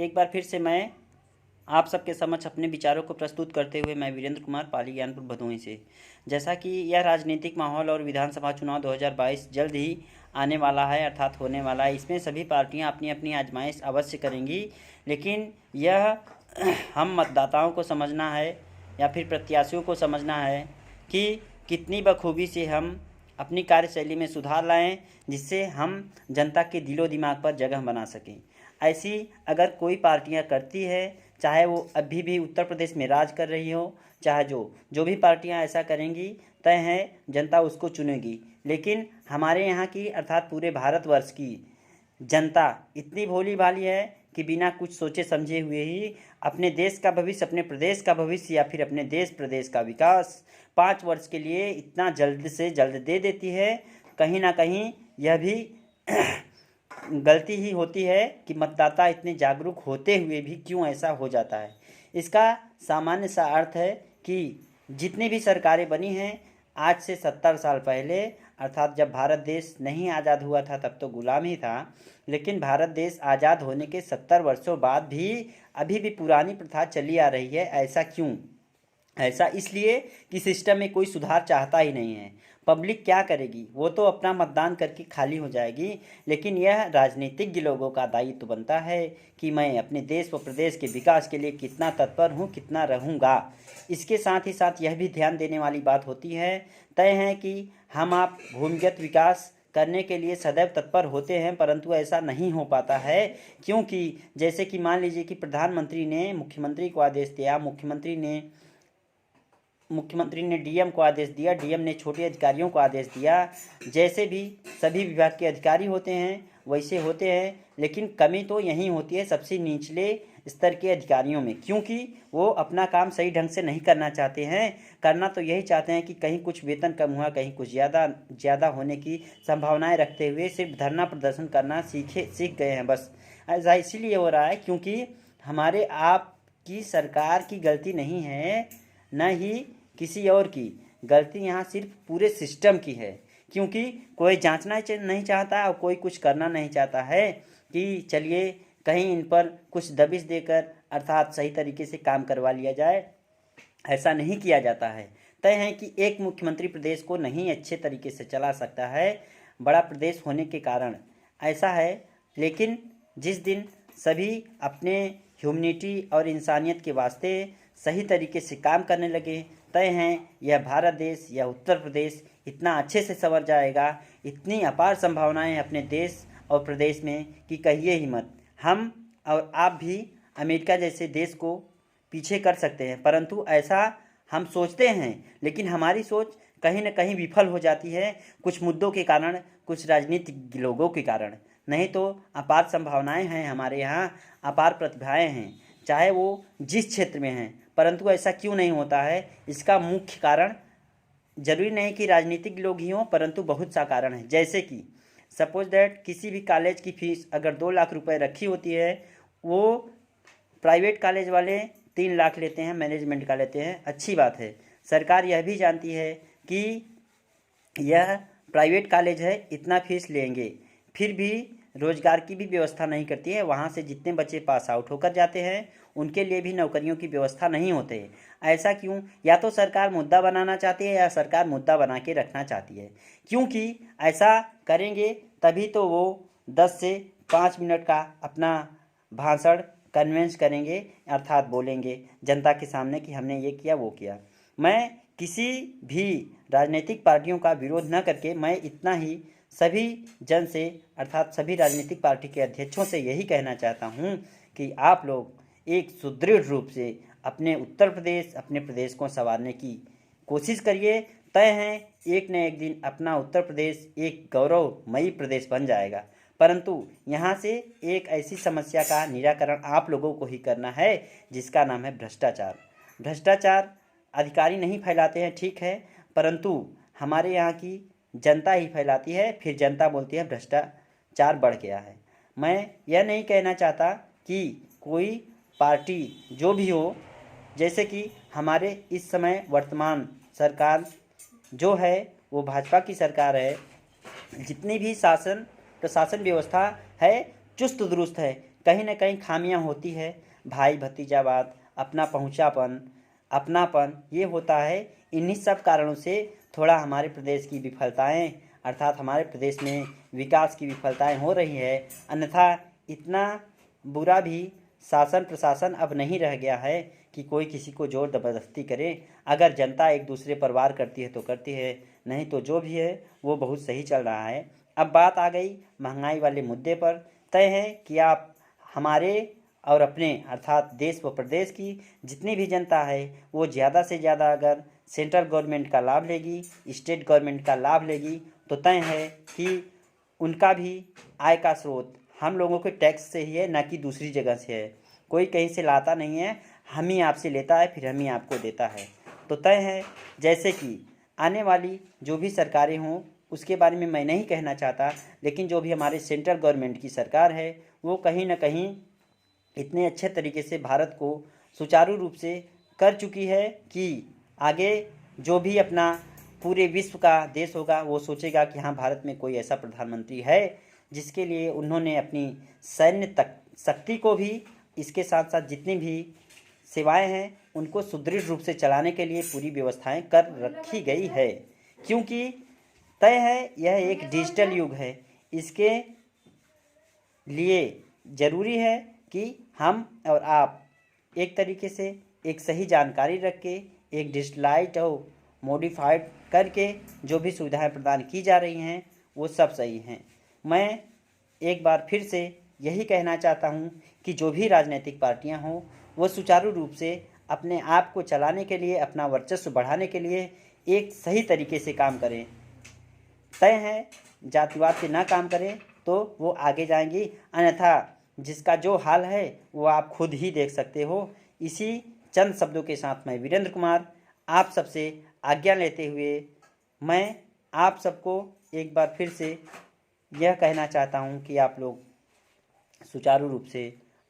एक बार फिर से मैं आप सबके समक्ष अपने विचारों को प्रस्तुत करते हुए मैं वीरेंद्र कुमार पाली ज्ञानपुर भदोही से। जैसा कि यह राजनीतिक माहौल और विधानसभा चुनाव 2022 जल्द ही आने वाला है, अर्थात होने वाला है। इसमें सभी पार्टियां अपनी अपनी आजमाइश अवश्य करेंगी, लेकिन यह हम मतदाताओं को समझना है या फिर प्रत्याशियों को समझना है कि कितनी बखूबी से हम अपनी कार्यशैली में सुधार लाएं, जिससे हम जनता के दिलो दिमाग पर जगह बना सकें। ऐसी अगर कोई पार्टियां करती है, चाहे वो अभी भी उत्तर प्रदेश में राज कर रही हो, चाहे जो भी पार्टियां ऐसा करेंगी, तय है जनता उसको चुनेगी। लेकिन हमारे यहाँ की अर्थात पूरे भारतवर्ष की जनता इतनी भोली भाली है कि बिना कुछ सोचे समझे हुए ही अपने देश का भविष्य, अपने प्रदेश का भविष्य या फिर अपने देश प्रदेश का विकास 5 वर्ष के लिए इतना जल्द से जल्द दे देती है। कहीं ना कहीं यह भी गलती ही होती है कि मतदाता इतने जागरूक होते हुए भी क्यों ऐसा हो जाता है। इसका सामान्य सा अर्थ है कि जितनी भी सरकारें बनी हैं आज से 70 साल पहले, अर्थात जब भारत देश नहीं आज़ाद हुआ था तब तो गुलाम ही था, लेकिन भारत देश आज़ाद होने के 70 वर्षों बाद भी अभी भी पुरानी प्रथा चली आ रही है। ऐसा क्यों? ऐसा इसलिए कि सिस्टम में कोई सुधार चाहता ही नहीं है। पब्लिक क्या करेगी? वो तो अपना मतदान करके खाली हो जाएगी, लेकिन यह राजनीतिज्ञ लोगों का दायित्व बनता है कि मैं अपने देश व प्रदेश के विकास के लिए कितना तत्पर हूँ, कितना रहूँगा। इसके साथ ही साथ यह भी ध्यान देने वाली बात होती है, तय है कि हम आप भूमिगत विकास करने के लिए सदैव तत्पर होते हैं, परंतु ऐसा नहीं हो पाता है। क्योंकि जैसे कि मान लीजिए कि प्रधानमंत्री ने मुख्यमंत्री को आदेश दिया, मुख्यमंत्री ने डीएम को आदेश दिया, डीएम ने छोटे अधिकारियों को आदेश दिया। जैसे भी सभी विभाग के अधिकारी होते हैं वैसे होते हैं, लेकिन कमी तो यहीं होती है सबसे निचले स्तर के अधिकारियों में, क्योंकि वो अपना काम सही ढंग से नहीं करना चाहते हैं। करना तो यही चाहते हैं कि कहीं कुछ वेतन कम हुआ, कहीं कुछ ज़्यादा होने की संभावनाएं रखते हुए सिर्फ धरना प्रदर्शन करना सीख गए हैं। बस ऐसा इसीलिए हो रहा है क्योंकि हमारे आपकी सरकार की गलती नहीं है, न ही किसी और की गलती, यहाँ सिर्फ पूरे सिस्टम की है। क्योंकि कोई जांचना नहीं चाहता और कोई कुछ करना नहीं चाहता है कि चलिए कहीं इन पर कुछ दबिश देकर अर्थात सही तरीके से काम करवा लिया जाए। ऐसा नहीं किया जाता है। तय है कि एक मुख्यमंत्री प्रदेश को नहीं अच्छे तरीके से चला सकता है, बड़ा प्रदेश होने के कारण ऐसा है। लेकिन जिस दिन सभी अपने ह्यूमनिटी और इंसानियत के वास्ते सही तरीके से काम करने लगे, तय हैं यह भारत देश, यह उत्तर प्रदेश इतना अच्छे से संवर जाएगा। इतनी अपार संभावनाएं हैं अपने देश और प्रदेश में कि कहिए ही मत। हम और आप भी अमेरिका जैसे देश को पीछे कर सकते हैं, परंतु ऐसा हम सोचते हैं, लेकिन हमारी सोच कहीं न कहीं विफल हो जाती है, कुछ मुद्दों के कारण, कुछ राजनीतिक लोगों के कारण। नहीं तो अपार संभावनाएं हैं हमारे यहाँ, अपार प्रतिभाएं हैं, चाहे वो जिस क्षेत्र में हैं। परंतु ऐसा क्यों नहीं होता है? इसका मुख्य कारण जरूरी नहीं कि राजनीतिक लोग ही हों, परंतु बहुत सा कारण है। जैसे कि सपोज दैट किसी भी कॉलेज की फीस अगर 2 लाख रुपए रखी होती है, वो प्राइवेट कॉलेज वाले 3 लाख लेते हैं, मैनेजमेंट का लेते हैं, अच्छी बात है। सरकार यह भी जानती है कि यह प्राइवेट कॉलेज है, इतना फीस लेंगे, फिर भी रोजगार की भी व्यवस्था नहीं करती है। वहाँ से जितने बच्चे पास आउट होकर जाते हैं उनके लिए भी नौकरियों की व्यवस्था नहीं होते। ऐसा क्यों? या तो सरकार मुद्दा बनाना चाहती है या सरकार मुद्दा बना के रखना चाहती है। क्योंकि ऐसा करेंगे तभी तो वो 10 से 5 मिनट का अपना भाषण कन्वेंस करेंगे, अर्थात बोलेंगे जनता के सामने कि हमने ये किया वो किया। मैं किसी भी राजनीतिक पार्टियों का विरोध न करके मैं इतना ही सभी जन से अर्थात सभी राजनीतिक पार्टी के अध्यक्षों से यही कहना चाहता हूँ कि आप लोग एक सुदृढ़ रूप से अपने उत्तर प्रदेश, अपने प्रदेश को संवारने की कोशिश करिए। तय है एक न एक दिन अपना उत्तर प्रदेश एक गौरवमयी प्रदेश बन जाएगा। परंतु यहाँ से एक ऐसी समस्या का निराकरण आप लोगों को ही करना है जिसका नाम है भ्रष्टाचार। भ्रष्टाचार अधिकारी नहीं फैलाते हैं, ठीक है, परंतु हमारे यहाँ की जनता ही फैलाती है। फिर जनता बोलती है भ्रष्टाचार बढ़ गया है। मैं यह नहीं कहना चाहता कि कोई पार्टी जो भी हो, जैसे कि हमारे इस समय वर्तमान सरकार जो है वो भाजपा की सरकार है, जितनी भी शासन प्रशासन व्यवस्था है चुस्त दुरुस्त है, कहीं ना कहीं खामियां होती है। भाई भतीजावाद, अपना अपनापन ये होता है। इन्हीं सब कारणों से थोड़ा हमारे प्रदेश की विफलताएं, अर्थात हमारे प्रदेश में विकास की विफलताएं हो रही है। अन्यथा इतना बुरा भी शासन प्रशासन अब नहीं रह गया है कि कोई किसी को जोर ज़बरदस्ती करे। अगर जनता एक दूसरे पर वार करती है तो करती है, नहीं तो जो भी है वो बहुत सही चल रहा है। अब बात आ गई महंगाई वाले मुद्दे पर। तय है कि आप हमारे और अपने अर्थात देश व प्रदेश की जितनी भी जनता है वो ज़्यादा से ज़्यादा अगर सेंट्रल गवर्नमेंट का लाभ लेगी, स्टेट गवर्नमेंट का लाभ लेगी, तो तय है कि उनका भी आय का स्रोत हम लोगों के टैक्स से ही है, ना कि दूसरी जगह से है। कोई कहीं से लाता नहीं है, हम ही आपसे लेता है, फिर हम ही आपको देता है। तो तय है जैसे कि आने वाली जो भी सरकारें हों उसके बारे में मैं नहीं कहना चाहता, लेकिन जो भी हमारे सेंट्रल गवर्नमेंट की सरकार है वो कहीं ना कहीं इतने अच्छे तरीके से भारत को सुचारू रूप से कर चुकी है कि आगे जो भी अपना पूरे विश्व का देश होगा वो सोचेगा कि हाँ, भारत में कोई ऐसा प्रधानमंत्री है जिसके लिए उन्होंने अपनी सैन्य तक शक्ति को भी, इसके साथ साथ जितनी भी सेवाएं हैं उनको सुदृढ़ रूप से चलाने के लिए पूरी व्यवस्थाएं कर रखी गई है। क्योंकि तय है यह एक डिजिटल युग है, इसके लिए ज़रूरी है कि हम और आप एक तरीके से एक सही जानकारी रख के एक डिजिटलाइज और मॉडिफाइड करके जो भी सुविधाएं प्रदान की जा रही हैं वो सब सही हैं। मैं एक बार फिर से यही कहना चाहता हूँ कि जो भी राजनीतिक पार्टियाँ हों वो सुचारू रूप से अपने आप को चलाने के लिए, अपना वर्चस्व बढ़ाने के लिए एक सही तरीके से काम करें। तय है जातिवाद से ना काम करें तो वो आगे जाएंगी, अन्यथा जिसका जो हाल है वो आप खुद ही देख सकते हो। इसी चंद शब्दों के साथ मैं वीरेंद्र कुमार आप सबसे आज्ञा लेते हुए मैं आप सबको एक बार फिर से यह कहना चाहता हूँ कि आप लोग सुचारू रूप से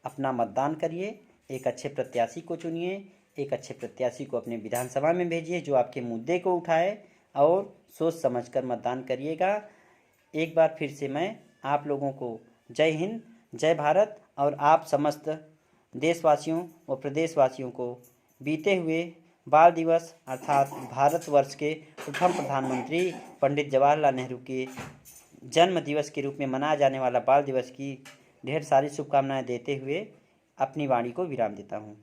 अपना मतदान करिए, एक अच्छे प्रत्याशी को चुनिए, एक अच्छे प्रत्याशी को अपने विधानसभा में भेजिए जो आपके मुद्दे को उठाए, और सोच समझकर मतदान करिएगा। एक बार फिर से मैं आप लोगों को जय हिंद, जय भारत, और आप समस्त देशवासियों व प्रदेशवासियों को बीते हुए बाल दिवस अर्थात भारतवर्ष के प्रथम प्रधानमंत्री पंडित जवाहरलाल नेहरू के जन्म दिवस के रूप में मनाया जाने वाला बाल दिवस की ढेर सारी शुभकामनाएं देते हुए अपनी वाणी को विराम देता हूँ।